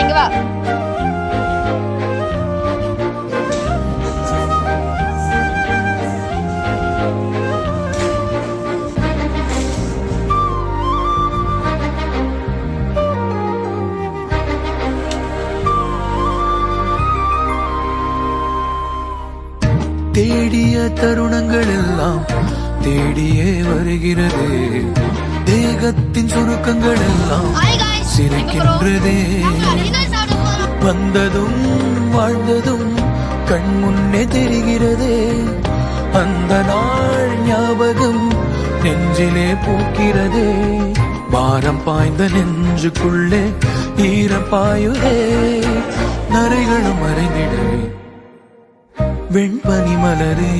இங்க வா. தேடிய தருணங்கள் எல்லாம் தேடியே வருகிறது. தேகத்தின் சுருக்கங்கள் எல்லாம் சிரிக்கின்றதே. வந்ததும் வாழ்ந்ததும் கண் முன்னே தெரிகிறதே. அந்த நாள் ஞாபகம் நெஞ்சிலே பூக்கிறதே. பாரம் பாய்ந்த நெஞ்சுக்குள்ளே ஈரம் பாயுதே. நரைகளும் மறைந்திடவே வெண்பனி மலரே